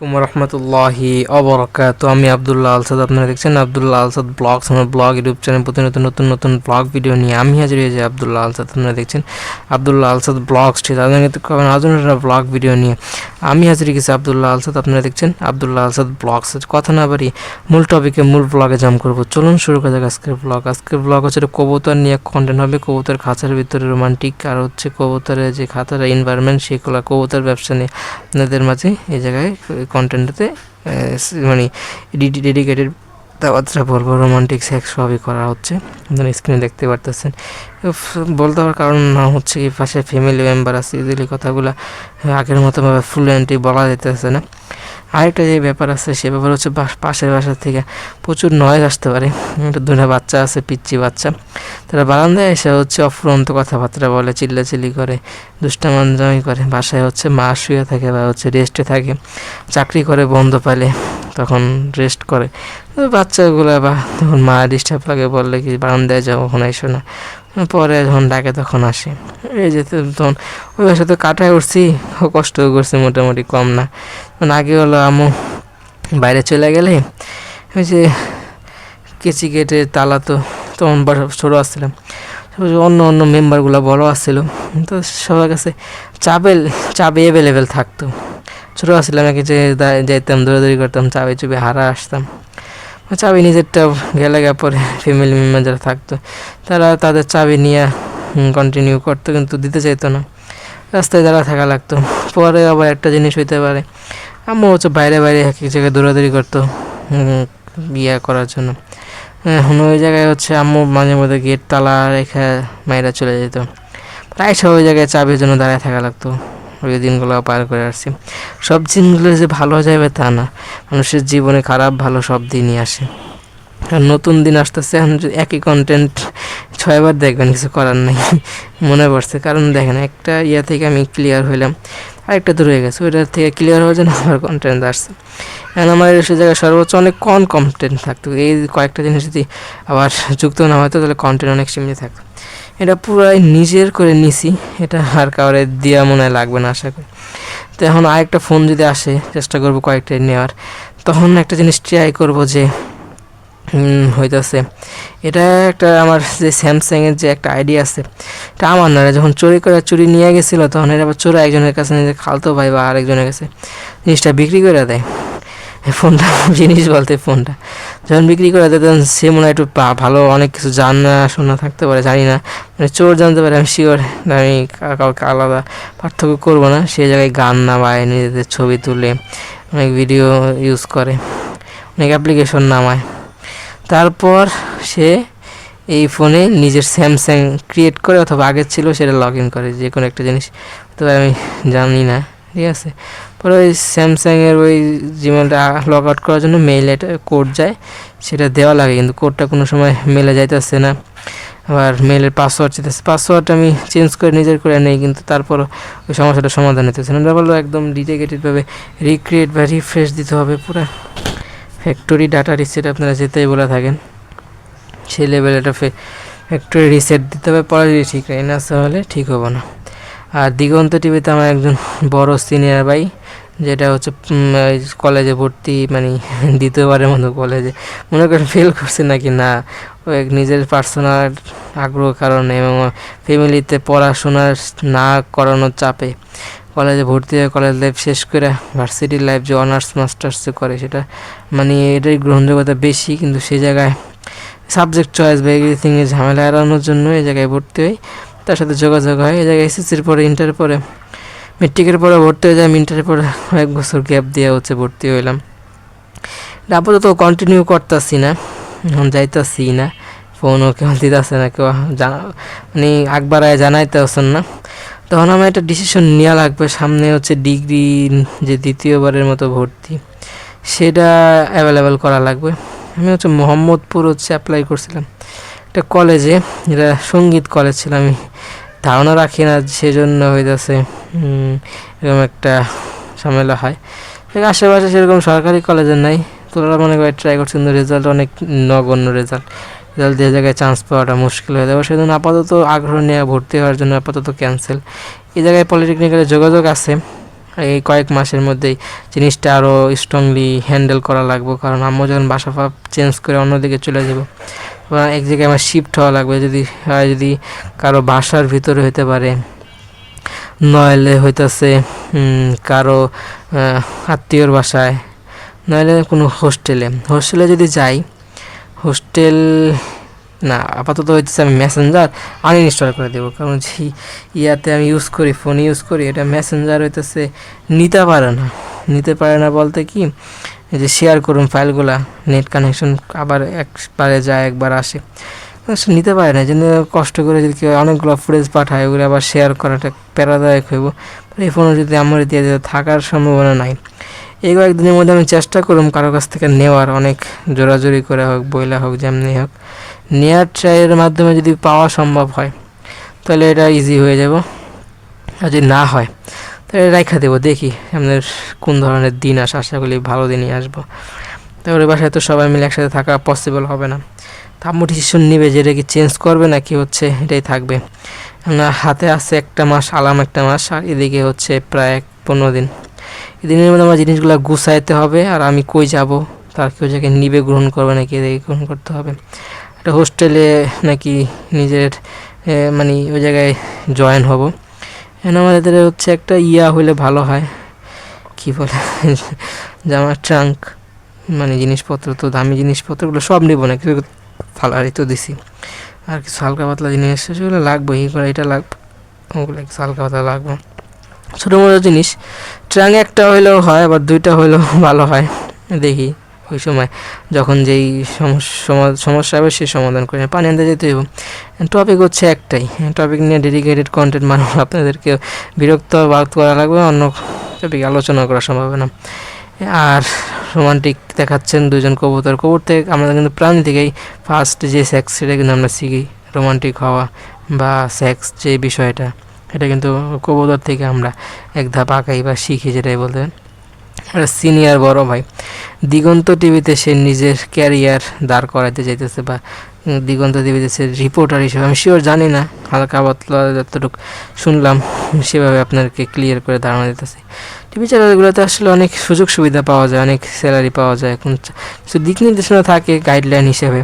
রহমতুল্লাহি অবরাকাতু। আমি আব্দুল্লাহ আলসাদ, আপনারা দেখছেন আব্দুল্লাহ আলসাদ ব্লগস, আমার ব্লগ ইউটিউব চ্যানেল। প্রতিনিয়ত নতুন নতুন ব্লগ ভিডিও নিয়ে আমি হাজির হয়েছি আব্দুল্লাহ আলসাদ। আপনারা দেখছেন আব্দুল্লাহ আলসাদ ব্লগস, ঠিক আছে? আজও একটা ব্লগ ভিডিও নিয়ে আমি হাজির গেছি আব্দুল্লাহ আলসাদ। আপনারা দেখছেন আব্দুল্লাহ আলসাদ ব্লগস। কথা না বাড়ি মূল টপিকে, মূল ব্লগে জাম করবো। চলুন শুরু করা যাক আজকের ব্লগ। আজকের ব্লগ হচ্ছে কবুতর নিয়ে কন্টেন্ট হবে। কবুতর খাঁচার ভিতরে রোমান্টিক, আর হচ্ছে কবুতরের যে খাঁচার এনভায়রনমেন্ট, সেগুলো কবুতর ব্যবসা নিয়ে আপনাদের মাঝে এই জায়গায় কন্টেন্টতে মানে ডেডিকেটেড কথাবার্তা বলবো। রোমান্টিক সেক্স সবই করা হচ্ছে, আপনারা স্ক্রিনে দেখতে পারতেছেন। বলতে হওয়ার কারণ না হচ্ছে কি, পাশে ফ্যামিলি মেম্বার আছে, ইজিলি কথাগুলো আগের মতো ভাবে ফ্লুয়েন্টলি বলা যেতেছে না। আরেকটা যে ব্যাপার আছে, সে ব্যাপার হচ্ছে পাশের বাসার থেকে প্রচুর নয়েজ আসতে পারে। একটা দুটা বাচ্চা আছে, পিচ্চি বাচ্চা, তারা বারান্দায় এসে হচ্ছে অফুরন্ত কথাবার্তা বলে, চিল্লাচিল্লি করে, দুষ্টামানজামি করে। বাসায় হচ্ছে মা শুয়ে থাকে বা হচ্ছে রেস্টে থাকে, চাকরি করে বন্ধ পালে তখন রেস্ট করে। বাচ্চাগুলো বা তখন মা ডিস্টার্ব লাগে, বললে কি বারান্দায় যাও, ওখানে এসো না। পরে যখন ডাকে তখন আসে। এই যে তখন ওই বাসা তো কাটায় উঠছি, কষ্টও করছি মোটামুটি কম না। মানে আগে হলো আম্মু বাইরে চলে গেলে ওই যে কেচি কেটে তালা, তো তখন ছোটো আসছিলাম, অন্য অন্য মেম্বারগুলো বড় আসছিল, তো সবার কাছে চাবি অ্যাভেলেবেল থাকতো। ছোটো আসছিলাম, নাকি যে যাইতাম দৌড়াদৌড়ি করতাম, চাবি চুবি হারা আসতাম। চাবি নিজেরটা গেলে পরে ফ্যামিলি মেম্বার যারা থাকতো তারা তাদের চাবি নিয়ে কন্টিনিউ করতো, কিন্তু দিতে চাইতো না, রাস্তায় যারা থাকা লাগতো। পরে আবার একটা জিনিস হইতে পারে, আম্মু হচ্ছে বাইরে বাইরে এক এক জায়গায় দৌড়াদৌড়ি করতো বিয়ে করার জন্য। এখন ওই জায়গায় হচ্ছে আম্মু মাঝে মধ্যে গেট তালা রেখে মায়েরা চলে যেত, প্রায় সব ওই জায়গায় চাবির জন্য দাঁড়ায় থাকা লাগতো। ওই দিনগুলো পার করে আসছি। সব দিনগুলো যে ভালো যাবে তা না, মানুষের জীবনে খারাপ ভালো সব দিনই আসে। আর নতুন দিন আসতেছে, এখন একই কন্টেন্ট 6বার দেখবেন, কিছু করার নেই। মনে পড়ছে, কারণ দেখেন একটা ইয়া থেকে আমি ক্লিয়ার হইলাম, আরেকটা দূর হয়ে গেছে, ওইটার থেকে ক্লিয়ার হওয়ার জন্য আমার কন্টেন্ট আসছে। এখন আমার সে জায়গায় সর্বোচ্চ অনেক কম কন্টেন্ট থাকতো। এই কয়েকটা জিনিস যদি আবার যুক্ত না হতো তাহলে কন্টেন্ট অনেক সীমিত থাকতো। এটা পুরাই নিজের করে নিছি, এটা আর কাউরে দেওয়া মনে লাগবে না আশা করি। তো এখন আরেকটা ফোন যদি আসে, চেষ্টা করবো কয়েকটা নেওয়ার, তখন একটা জিনিস ট্রাই করবো যে হইতেছে এটা একটা আমার যে স্যামসাংয়ের যে একটা আইডিয়া আছে, এটা আমার না, যখন চুরি নিয়ে গেছিলো তখন এটা আবার চোরা একজনের কাছে, নিজের খালতো ভাই বা আরেকজনের কাছে জিনিসটা বিক্রি করে দেয়। ফোনটা জিনিস বলতে ফোনটা যখন বিক্রি করে দেয়, তখন সে মনে হয় একটু ভালো অনেক কিছু জানা থাকতে পারে, জানি না, মানে চোর জানতে পারে, আমি শিওর। আমি কাউকে আলাদা পার্থক্য করবো না। সেই জায়গায় গান নামায়, নিজেদের ছবি তুলে, অনেক ভিডিও ইউজ করে, অনেক অ্যাপ্লিকেশন নামায়। তারপর সে এই ফোনে নিজের স্যামসাং ক্রিয়েট করে, অথবা আগের ছিল সেটা লগ ইন করে, যে কোনো একটা জিনিস, তবে আমি জানি না, ঠিক আছে। পরে ওই স্যামসাংয়ের ওই জিমেলটা লগ আউট করার জন্য মেইলে একটা কোড যায়, সেটা দেওয়া লাগে, কিন্তু কোডটা কোনো সময় মেলে যাইতেছে না। আবার মেলের পাসওয়ার্ড চাইতেছে, পাসওয়ার্ডটা আমি চেঞ্জ করে নিজের করে নেই, কিন্তু তারপরও ওই সমস্যাটা সমাধান হতেছে না। ওটা বললো একদম ডেডিকেটেডভাবে রিক্রিয়েট বা রিফ্রেশ দিতে হবে, পুরো ফ্যাক্টরি ডাটা রিসেট আপনারা যেতেই বলে থাকেন, সেই লেভেলে একটা ফ্যাক্টরি রিসেট দিতে হবে, পরে যদি ঠিক হয় না, তাহলে ঠিক হবো না। আর দিগন্ত টিভিতে আমার একজন বড় সিনিয়র ভাই, যেটা হচ্ছে কলেজে ভর্তি, মানে দ্বিতীয়বারের মতো কলেজে মনে করেন ফেল করছে নাকি না, ও এক নিজের পার্সোনাল আগ্রহ কারণে এবং ফ্যামিলিতে পড়াশোনার না করানোর চাপে কলেজে ভর্তি হয়ে কলেজ লাইফ শেষ করে ভার্সিটি লাইফ যে অনার্স মাস্টার্স করে, সেটা মানে এটাই গ্রহণযোগ্যতা বেশি, কিন্তু সেই জায়গায় সাবজেক্ট চয়েস বা এভরিথিংয়ের ঝামেলা এড়ানোর জন্য এই জায়গায় ভর্তি হই, তার সাথে যোগাযোগ হয়। এই জায়গায় এসএসসির পরে, ইন্টার পরে, মেট্রিকের পরে ভর্তি হয়ে যায়, ইন্টারের পরে 1 বছর গ্যাপ দিয়ে হচ্ছে ভর্তি হইলাম। আপাতত কন্টিনিউ করতেছি না, এখন যাইতেছি না, ফোনও কেউ দিতেছে না, কেউ মানে একবার জানাইতে হচ্ছেন না। তখন আমার একটা ডিসিশন নেওয়া লাগবে, সামনে হচ্ছে ডিগ্রি যে দ্বিতীয়বারের মতো ভর্তি, সেটা অ্যাভেলেবেল করা লাগবে। আমি হচ্ছে মোহাম্মদপুর হচ্ছে অ্যাপ্লাই করছিলাম একটা কলেজে, যেটা সঙ্গীত কলেজ ছিল, আমি ধারণা রাখি না, সেজন্য হইতেছে এরকম একটা ঝামেলা হয়। আশেপাশে সেরকম সরকারি কলেজের নাই, তোরা মনে করে ট্রাই করছে, কিন্তু রেজাল্ট অনেক নগণ্য রেজাল্ট দিয়ে জায়গায় চান্স পাওয়াটা মুশকিল হয়ে যাবে। সেজন্য আপাতত আগ্রহ নিয়ে ভর্তি হওয়ার জন্য আপাতত ক্যান্সেল। এই জায়গায় পলিটেকনিক্যালের যোগাযোগ আছে, এই কয়েক মাসের মধ্যেই জিনিসটা আরও স্ট্রংলি হ্যান্ডেল করা লাগবে, কারণ আম্মু যখন বাসা চেঞ্জ করে অন্যদিকে চলে যাব, এক জায়গায় আমার শিফট হওয়া লাগবে। যদি কারো বাসার ভিতরে হইতে পারে, নইলে হইতেছে কারো আত্মীয়র বাসায়, নইলে কোনো হোস্টেলে যদি যাই, হোস্টেল না আপাতত হইতেছে আমি মেসেঞ্জার আনইনস্টল করে দেবো, কারণ যে ইয়াতে আমি ফোন ইউজ করি, এটা মেসেঞ্জার হইতেছে নিতে পারে না বলতে কি, যে শেয়ার করুন ফাইলগুলা, নেট কানেকশন আবার একবারে যায় একবার আসে, নিতে পারে না। জন্য কষ্ট করে যদি কেউ অনেকগুলো ফুটেজ পাঠায়, ওগুলো আবার শেয়ার করাটা প্যারাদায়ক হইব। এই ফোনে যদি আমার দিয়ে থাকার সম্ভাবনা নাই। এই কয়েকদিনের মধ্যে আমি চেষ্টা করুম কারো কাছ থেকে নেওয়ার, অনেক জোরাজোরি করে হোক, বইলা হোক, যেমনি হোক, নেওয়ার ট্রাইয়ের মাধ্যমে যদি পাওয়া সম্ভব হয় তাহলে এটা ইজি হয়ে যাব। আর যদি না হয় তাহলে রাখা দেবো, দেখি আপনার কোন ধরনের দিন আসে, আশা করি ভালো দিনই আসবো। তারপরে বাসায় তো সবাই মিলে একসাথে থাকা পসিবল হবে না, আম্মু ডিসিশন নেবে যে এটা কি চেঞ্জ করবে না কি হচ্ছে, এটাই থাকবে। হাতে আছে একটা মাস, একটা মাস, আর এদিকে হচ্ছে প্রায় 15 দিন। এদিনের মধ্যে আমার জিনিসগুলো গুছাইতে হবে, আর আমি কই যাব, তার কেউ জায়গায় নিবে, গ্রহণ করবে নাকি এদিকে গ্রহণ করতে হবে। একটা হোস্টেলে নাকি নিজের মানে ওই জায়গায় জয়েন হব। আমাদের হচ্ছে একটা হইলে ভালো হয়, কি বলে জামার ট্রাঙ্ক, মানে জিনিসপত্র, তো দামি জিনিসপত্রগুলো সব নেবো না, কিছু ফালারি তো দিছি, আর কিছু হালকা পাতলা জিনিস সেগুলো লাগবে, এটা লাগবে, ওগুলো কিছু হালকা পাতলা লাগবে, ছোটো মোটো জিনিস। ট্রাঙ্ক একটা হইলেও হয়, আবার 2টা হইলেও ভালো হয়, দেখি ওই সময় যখন যেই সমস্যা হবে সে সমাধান করে পানি আনতে যেতে হইব। টপিক হচ্ছে একটাই, টপিক নিয়ে ডেডিকেটেড কন্টেন্ট মানুষ আপনাদেরকে বিরক্ত বাদ করা লাগবে, অন্য টপিক আলোচনা করা সম্ভব না। আর রোমান্টিক দেখাচ্ছেন 2জন কবুতর থেকে, আমাদের কিন্তু প্রাণী থেকেই ফার্স্ট যে সেক্স সেটা কিন্তু আমরা শিখি, রোমান্টিক হওয়া বা সেক্স যে বিষয়টা, এটা কিন্তু কবুতর থেকে আমরা এক ধাপ আঁকাই বা শিখি, যেটাই বলতে সিনিয়র বড় ভাই দিগন্ত টিভিতে সে নিজের ক্যারিয়ার দাঁড় করাতে চাইতেছে, বা দিগন্ত টিভিতে সে রিপোর্টার হিসেবে, আমি শিওর জানি না, হালকা পাতলা যতটুকু শুনলাম সেভাবে আপনাদেরকে ক্লিয়ার করে ধারণা দিতেছি। টিভি চ্যানেলগুলোতে আসলে অনেক সুযোগ সুবিধা পাওয়া যায়, অনেক স্যালারি পাওয়া যায়, এখন কিছু দিক নির্দেশনা থাকে গাইডলাইন হিসেবে,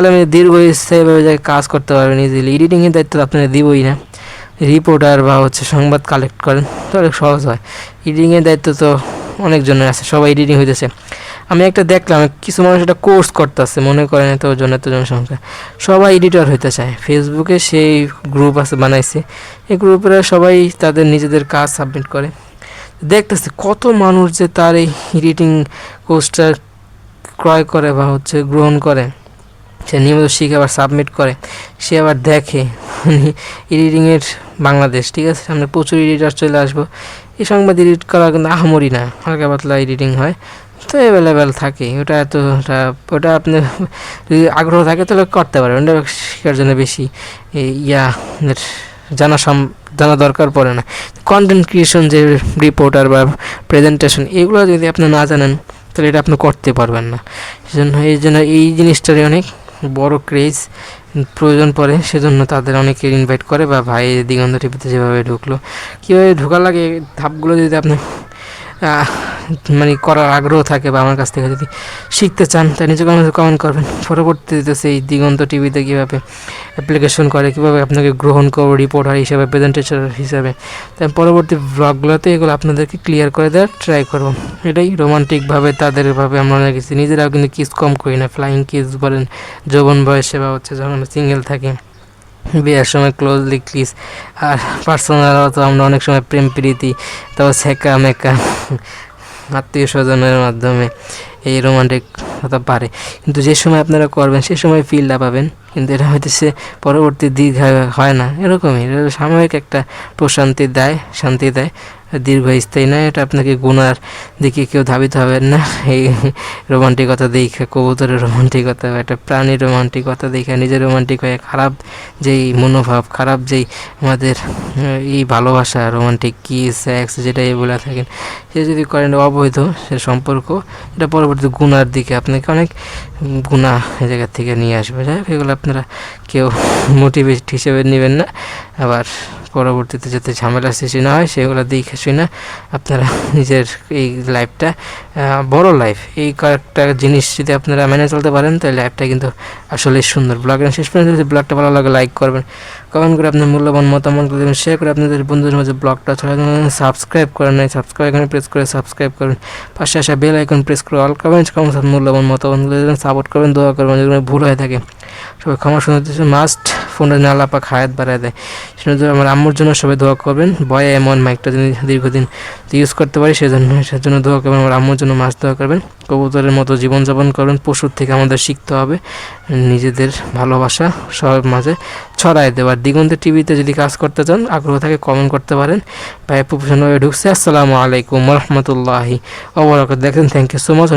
আমি দীর্ঘস্থায়ীভাবে কাজ করতে পারবেন ইজিলি। এডিটিংয়ের দায়িত্ব আপনারা দিবই না, রিপোর্টার বা সংবাদ কালেক্ট করেন তো অনেক সহজ হয়। এডিটিংয়ের দায়িত্ব তো অনেকজনের আছে, সবাই এডিটিং হইতেছে। আমি একটা দেখলাম কিছু মানুষ একটা কোর্স করতেছে, মনে করেন এত জনসংখ্যা, সবাই এডিটর হইতে চায়। ফেসবুকে সেই গ্রুপ আছে বানাইছে, এই গ্রুপের সবাই তাদের নিজেদের কাজ সাবমিট করে, দেখতেছে কত মানুষ যে তার এই এডিটিং কোর্সটা ক্রয় করে বা গ্রহণ করে, সে নিয়মিত শিখে আবার সাবমিট করে, সে আবার দেখে এডিটিংয়ের বাংলাদেশ, ঠিক আছে, সামনে প্রচুর এডিটার চলে আসবো। এই সংবাদ এডিট করা কিন্তু আহামরি না, হালকা পাতলা এডিটিং হয়, তো অ্যাভেলেবেল থাকে। ওটা আপনার যদি আগ্রহ থাকে তাহলে করতে পারেন, ওটা শেখার জন্য বেশি জানা দরকার পড়ে না। কন্টেন্ট ক্রিয়েশন, যে রিপোর্টার বা প্রেজেন্টেশন, এগুলো যদি আপনি না জানেন তাহলে এটা আপনি করতে পারবেন না। সেজন্য এই জিনিসটারই অনেক বড় ক্রেজ প্রয়োজন পড়ে, সেজন্য তাদের অনেকে ইনভাইট করে, বা ভাই দিগন্ত টিভিতে যেভাবে ঢুকলো, কীভাবে ঢোকা লাগে, ধাপগুলো যদি আপনি মানে করার আগ্রহ থাকে বা আমার কাছ থেকে যদি শিখতে চান, তাই নিজে কমেন্ট করবেন। পরবর্তীতে সেই দিগন্ত টিভিতে কীভাবে অ্যাপ্লিকেশন করে, কীভাবে আপনাকে গ্রহণ করবো রিপোর্টার হিসাবে, প্রেজেন্টেশন হিসাবে, তাই পরবর্তী ব্লগগুলোতে এগুলো আপনাদেরকে ক্লিয়ার করে দেওয়ার ট্রাই করবো। এটাই রোমান্টিকভাবে তাদেরভাবে আমরা অনেক কিছু, নিজেরাও কিন্তু কিস কম করি না, ফ্লাইং কিস বলেন যৌবন বয়সে, বা যখন সিঙ্গেল থাকি, বিয়ের সময় ক্লোজলি কিস, আর পার্সোনাল তো আমরা অনেক সময় প্রেম প্রীতি, তারপর ছেঁকা মেকা আত্মীয় স্বজনের মাধ্যমে এই রোমান্টিক হতে পারে। কিন্তু যে সময় আপনারা করবেন সে সময় ফিলটা পাবেন, কিন্তু এটা হইতেছে পরবর্তী দীর্ঘ হয় না, এরকমই। এটা সাময়িক একটা প্রশান্তি দেয়, শান্তি দেয়, দীর্ঘস্থায়ী নয়। এটা আপনাকে গুনার দিকে কেউ ধাবিত হবেন না। এই রোমান্টিকতা দেখে, কবুতরের রোমান্টিকতা, একটা প্রাণীর রোমান্টিকতা দেখে নিজের রোমান্টিক হয়ে খারাপ যেই মনোভাব, খারাপ যেই আমাদের এই ভালোবাসা, রোমান্টিক কিস, সেক্স যেটাই বলে থাকেন, সে যদি করেন অবৈধ সে সম্পর্ক, এটা পরবর্তী গুনার দিকে আপনাকে অনেক গুণা এই জায়গার থেকে নিয়ে আসবে। যাই হোক, এগুলো আপনারা কেউ মোটিভেট হিসেবে নেবেন না, আবার পরবর্তীতে যাতে ঝামেলা সৃষ্টি না হয় সেগুলো দেখে শুনে আপনারা নিজের এই লাইফটা বড় লাইফ এই কয়েকটা জিনিস যদি আপনারা মেনে চলতে পারেন তাহলে লাইফটা কিন্তু আসলে সুন্দর। ব্লগের শেষ পর্যন্ত যদি ব্লগটা ভালো লাগে লাইক করবেন, কমেন্ট করে আপনার মূল্যবান মতামত দেবেন, শেয়ার করে আপনাদের বন্ধুদের মাঝে ব্লগটা ছড়াই দেবেন। সাবস্ক্রাইব করেন নাই, সাবস্ক্রাইব এখানে প্রেস করে সাবস্ক্রাইব করবেন, পাশে আসা বেল আইকন প্রেস করে অল কমেন্টস মূল্যবান মতামত দেবেন, সাপোর্ট করবেন, দোয়া করবেন যদি ভুল হয়ে থাকে। সবাই ক্ষমা শুনতে মাস্ট ফোনের না আল্লাহ পাক হায়াত বাড়ায় দেয়। সেজন্য আমার আম্মুর জন্য সবাই দোয়া করবেন। বয়ে এমন মাইকটা যদি দীর্ঘদিন ইউজ করতে পারি সেজন্য দোয়া করবেন। আমার আম্মুর জন্য মাস্ট দোয়া করবেন। কবুতরের মতো জীবনযাপন করবেন। পশুর থেকে আমাদের শিখতে হবে নিজেদের ভালোবাসা সবার মাঝে ছড়ায় দেওয়ার। দিগন্তে টিভিতে যদি কাজ করতে চান আগ্রহ থাকে কমেন্ট করতে পারেন। ভাই প্রফেশনাল ঢুকছে। আসসালামু আলাইকুম রহমতুল্লাহি ওয়া বারাকাতুহু। দেখেন, থ্যাংক ইউ সো মাচ।